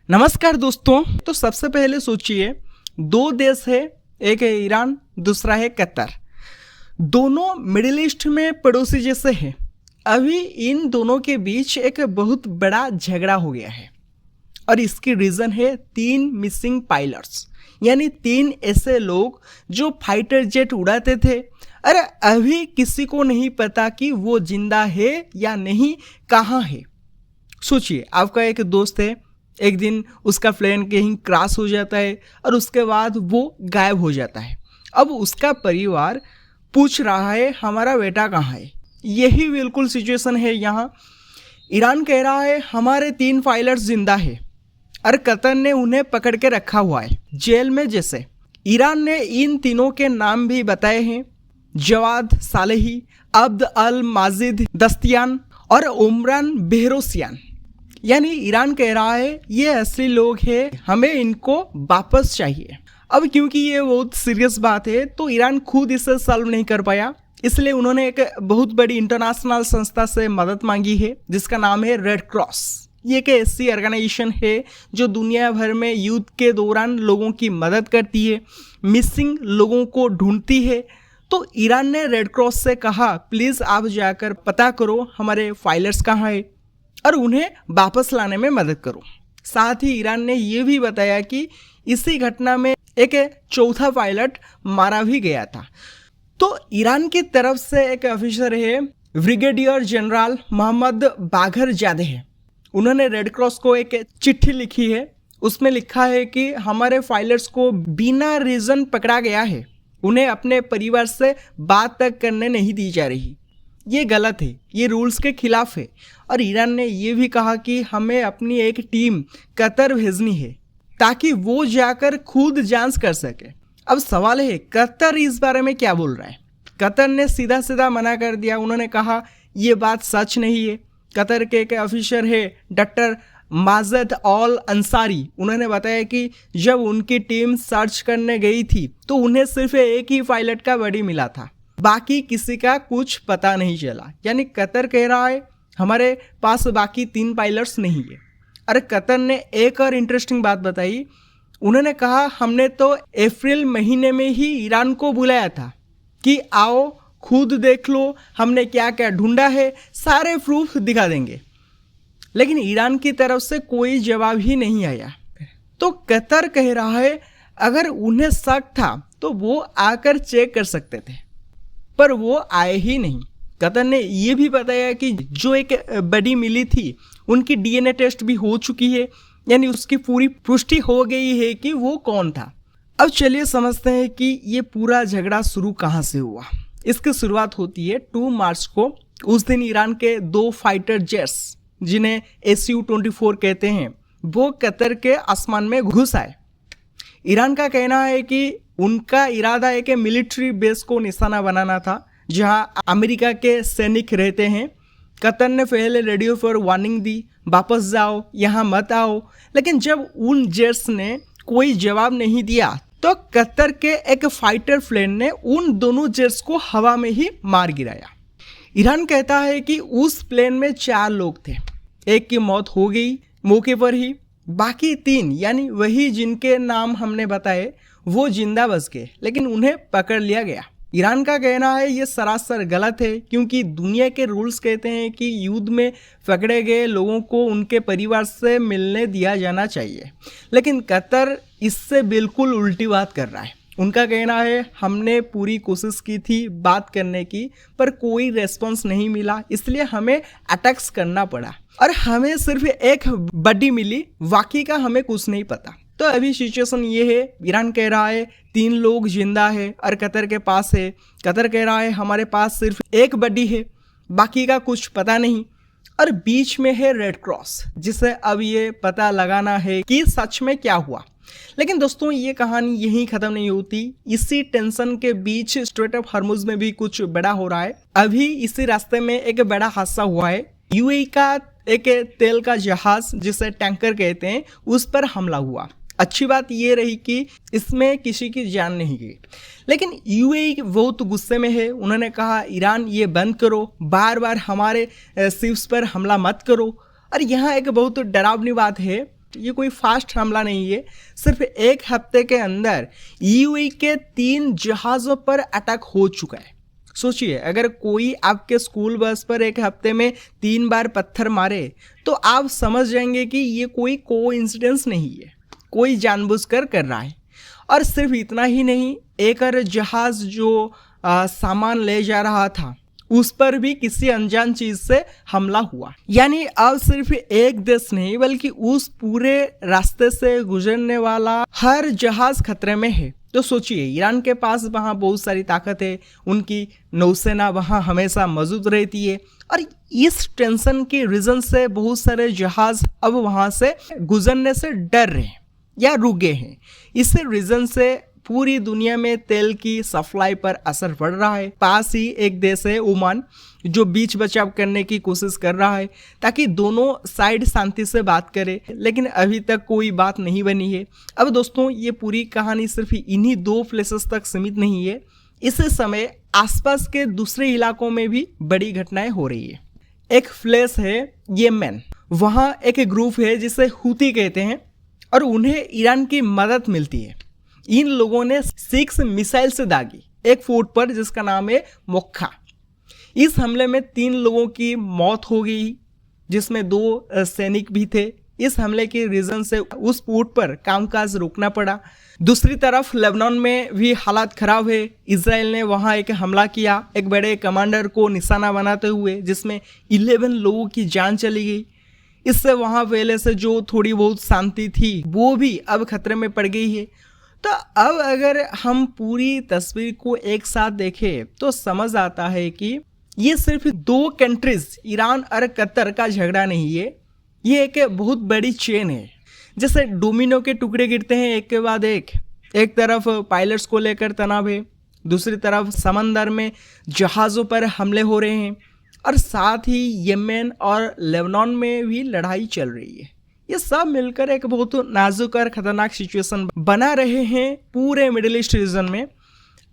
नमस्कार दोस्तों। तो सबसे पहले सोचिए, दो देश है, एक है ईरान, दूसरा है कतर। दोनों मिडिल ईस्ट में पड़ोसी जैसे हैं। अभी इन दोनों के बीच एक बहुत बड़ा झगड़ा हो गया है और इसकी रीज़न है 3 मिसिंग पायलट्स, यानी 3 ऐसे लोग जो फाइटर जेट उड़ाते थे। अरे अभी किसी को नहीं पता कि वो जिंदा है या नहीं, कहाँ है। सोचिए, आपका एक दोस्त है, एक दिन उसका प्लेन कहीं क्रैश हो जाता है और उसके बाद वो गायब हो जाता है। अब उसका परिवार पूछ रहा है हमारा बेटा कहाँ है। यही बिल्कुल सिचुएशन है यहाँ। ईरान कह रहा है हमारे 3 पायलट्स जिंदा है और कतर ने उन्हें पकड़ के रखा हुआ है जेल में जैसे। ईरान ने इन तीनों के नाम भी बताए हैं, जवाद सालेही, अब्द अल माजिद दस्तियान और उमरान बेहरोसियान। यानी ईरान कह रहा है ये असली लोग हैं, हमें इनको वापस चाहिए। अब क्योंकि ये बहुत सीरियस बात है तो ईरान खुद इसे सॉल्व नहीं कर पाया, इसलिए उन्होंने एक बहुत बड़ी इंटरनेशनल संस्था से मदद मांगी है जिसका नाम है रेड क्रॉस। ये एक ऐसी ऑर्गेनाइजेशन है जो दुनिया भर में युद्ध के दौरान लोगों की मदद करती है, मिसिंग लोगों को ढूंढती है। तो ईरान ने रेड क्रॉस से कहा प्लीज़ आप जाकर पता करो हमारे फाइलर्स कहाँ है और उन्हें वापस लाने में मदद करो। साथ ही ईरान ने यह भी बताया कि इसी घटना में एक चौथा पायलट मारा भी गया था। तो ईरान की तरफ से एक ऑफिसर है, ब्रिगेडियर जनरल मोहम्मद बागर जादे है। उन्होंने रेड क्रॉस को एक चिट्ठी लिखी है, उसमें लिखा है कि हमारे फाइलर्स को बिना रीज़न पकड़ा गया है, उन्हें अपने परिवार से बात तक करने नहीं दी जा रही। ये गलत है, ये रूल्स के खिलाफ है। और ईरान ने ये भी कहा कि हमें अपनी एक टीम कतर भेजनी है ताकि वो जाकर खुद जांच कर सके। अब सवाल है कतर इस बारे में क्या बोल रहा है। कतर ने सीधा सीधा मना कर दिया। उन्होंने कहा ये बात सच नहीं है। कतर के एक ऑफिसर है डॉक्टर माजिद अल अंसारी, उन्होंने बताया कि जब उनकी टीम सर्च करने गई थी तो उन्हें सिर्फ एक ही पायलट का बॉडी मिला था, बाकी किसी का कुछ पता नहीं चला। यानी कतर कह रहा है हमारे पास बाकी 3 पायलट्स नहीं है। अरे कतर ने एक और इंटरेस्टिंग बात बताई। उन्होंने कहा हमने तो अप्रैल महीने में ही ईरान को बुलाया था कि आओ खुद देख लो हमने क्या क्या ढूंढा है, सारे प्रूफ दिखा देंगे, लेकिन ईरान की तरफ से कोई जवाब ही नहीं आया। तो कतर कह रहा है अगर उन्हें शक था तो वो आकर चेक कर सकते थे, पर वो आए ही नहीं। कतर ने ये भी बताया कि जो एक बॉडी मिली थी उनकी डीएनए टेस्ट भी हो चुकी है, यानी उसकी पूरी पुष्टि हो गई है कि वो कौन था। अब चलिए समझते हैं कि ये पूरा झगड़ा शुरू कहाँ से हुआ। इसकी शुरुआत होती है 2 मार्च को। उस दिन ईरान के 2 फाइटर जेट्स जिन्हें SU-24 कहते हैं वो कतर के आसमान में घुस आए। ईरान का कहना है कि उनका इरादा एक मिलिट्री बेस को निशाना बनाना था जहां अमेरिका के सैनिक रहते हैं। कतर ने पहले रेडियो पर वार्निंग दी वापस जाओ, यहाँ मत आओ, लेकिन जब उन जेट्स ने कोई जवाब नहीं दिया तो कतर के एक फाइटर प्लेन ने उन दोनों जेट्स को हवा में ही मार गिराया। ईरान कहता है कि उस प्लेन में 4 लोग थे, एक की मौत हो गई मौके पर ही, बाकी 3 यानी वही जिनके नाम हमने बताए वो जिंदा बच गए, लेकिन उन्हें पकड़ लिया गया। ईरान का कहना है ये सरासर गलत है क्योंकि दुनिया के रूल्स कहते हैं कि युद्ध में पकड़े गए लोगों को उनके परिवार से मिलने दिया जाना चाहिए, लेकिन कतर इससे बिल्कुल उल्टी बात कर रहा है। उनका कहना है हमने पूरी कोशिश की थी बात करने की पर कोई रेस्पॉन्स नहीं मिला, इसलिए हमें अटैक्स करना पड़ा और हमें सिर्फ एक बॉडी मिली, बाकी का हमें कुछ नहीं पता। तो अभी सिचुएशन ये है, ईरान कह रहा है 3 लोग जिंदा है और कतर के पास है। कतर कह रहा है हमारे पास सिर्फ एक बॉडी है, बाकी का कुछ पता नहीं। और बीच में है रेड क्रॉस, जिसे अब ये पता लगाना है कि सच में क्या हुआ। लेकिन दोस्तों ये कहानी यहीं खत्म नहीं होती। इसी टेंशन के बीच स्ट्रेट ऑफ हॉर्मुज में भी कुछ बड़ा हो रहा है। अभी इसी रास्ते में एक बड़ा हादसा हुआ है। यूएई का एक तेल का जहाज जिसे टैंकर कहते हैं उस पर हमला हुआ। अच्छी बात ये रही कि इसमें किसी की जान नहीं गई, लेकिन यूएई बहुत गुस्से में है। उन्होंने कहा ईरान ये बंद करो, बार बार हमारे शिप्स पर हमला मत करो। और यहाँ एक बहुत डरावनी बात है, ये कोई फास्ट हमला नहीं है। सिर्फ एक हफ्ते के अंदर यूएई के 3 जहाज़ों पर अटैक हो चुका है। सोचिए, अगर कोई आपके स्कूल बस पर एक हफ्ते में 3 बार पत्थर मारे तो आप समझ जाएंगे कि ये कोई कोइंसिडेंस नहीं है, कोई जानबूझकर कर रहा है। और सिर्फ इतना ही नहीं, एक और जहाज़ जो सामान ले जा रहा था उस पर भी किसी अनजान चीज से हमला हुआ। यानी अब सिर्फ एक देश नहीं बल्कि उस पूरे रास्ते से गुजरने वाला हर जहाज खतरे में है। तो सोचिए, ईरान के पास वहाँ बहुत सारी ताकत है, उनकी नौसेना वहाँ हमेशा मौजूद रहती है और इस टेंशन के रीजन से बहुत सारे जहाज अब वहाँ से गुजरने से डर रहे हैं या रुक गए हैं। इस रीजन से पूरी दुनिया में तेल की सप्लाई पर असर पड़ रहा है। पास ही एक देश है ओमान, जो बीच बचाव करने की कोशिश कर रहा है ताकि दोनों साइड शांति से बात करें, लेकिन अभी तक कोई बात नहीं बनी है। अब दोस्तों, ये पूरी कहानी सिर्फ इन्हीं 2 प्लेसेस तक सीमित नहीं है। इस समय आसपास के दूसरे इलाकों में भी बड़ी घटनाएं हो रही है। एक प्लेस है येमेन, वहाँ एक ग्रुप है जिसे हुती कहते हैं और उन्हें ईरान की मदद मिलती है। इन लोगों ने 6 मिसाइल से दागी एक फोर्ट पर जिसका नाम है मोक्खा। इस हमले में 3 लोगों की मौत हो गई, जिसमें 2 सैनिक भी थे। इस हमले के रीजन से उस पोर्ट पर कामकाज रोकना पड़ा। दूसरी तरफ लेबनान में भी हालात खराब है। इजराइल ने वहां एक हमला किया एक बड़े कमांडर को निशाना बनाते हुए, जिसमें 11 लोगों की जान चली गई। इससे वहां पहले से जो थोड़ी बहुत शांति थी वो भी अब खतरे में पड़ गई है। तो अब अगर हम पूरी तस्वीर को एक साथ देखें तो समझ आता है कि ये सिर्फ 2 कंट्रीज ईरान और कतर का झगड़ा नहीं है, ये एक बहुत बड़ी चेन है। जैसे डोमिनो के टुकड़े गिरते हैं एक के बाद एक तरफ पायलट्स को लेकर तनाव है, दूसरी तरफ समंदर में जहाज़ों पर हमले हो रहे हैं और साथ ही येमेन और लेबनान में भी लड़ाई चल रही है। ये सब मिलकर एक बहुत नाजुक और खतरनाक सिचुएशन बना रहे हैं पूरे मिडिल ईस्ट रीजन में।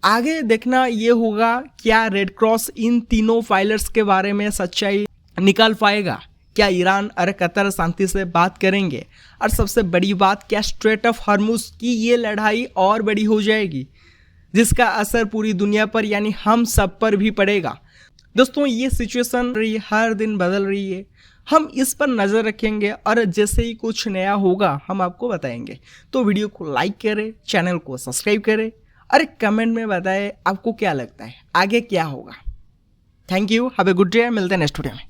आगे देखना ये होगा क्या रेड क्रॉस इन तीनों फाइलर्स के बारे में सच्चाई निकाल पाएगा, क्या ईरान और कतर शांति से बात करेंगे, और सबसे बड़ी बात क्या स्ट्रेट ऑफ हॉर्मुज की ये लड़ाई और बड़ी हो जाएगी जिसका असर पूरी दुनिया पर यानी हम सब पर भी पड़ेगा। दोस्तों, ये सिचुएशन हर दिन बदल रही है, हम इस पर नज़र रखेंगे और जैसे ही कुछ नया होगा हम आपको बताएंगे। तो वीडियो को लाइक करें, चैनल को सब्सक्राइब करें और कमेंट में बताएं आपको क्या लगता है आगे क्या होगा। Thank you, have a good day, मिलते हैं नेक्स्ट वीडियो में।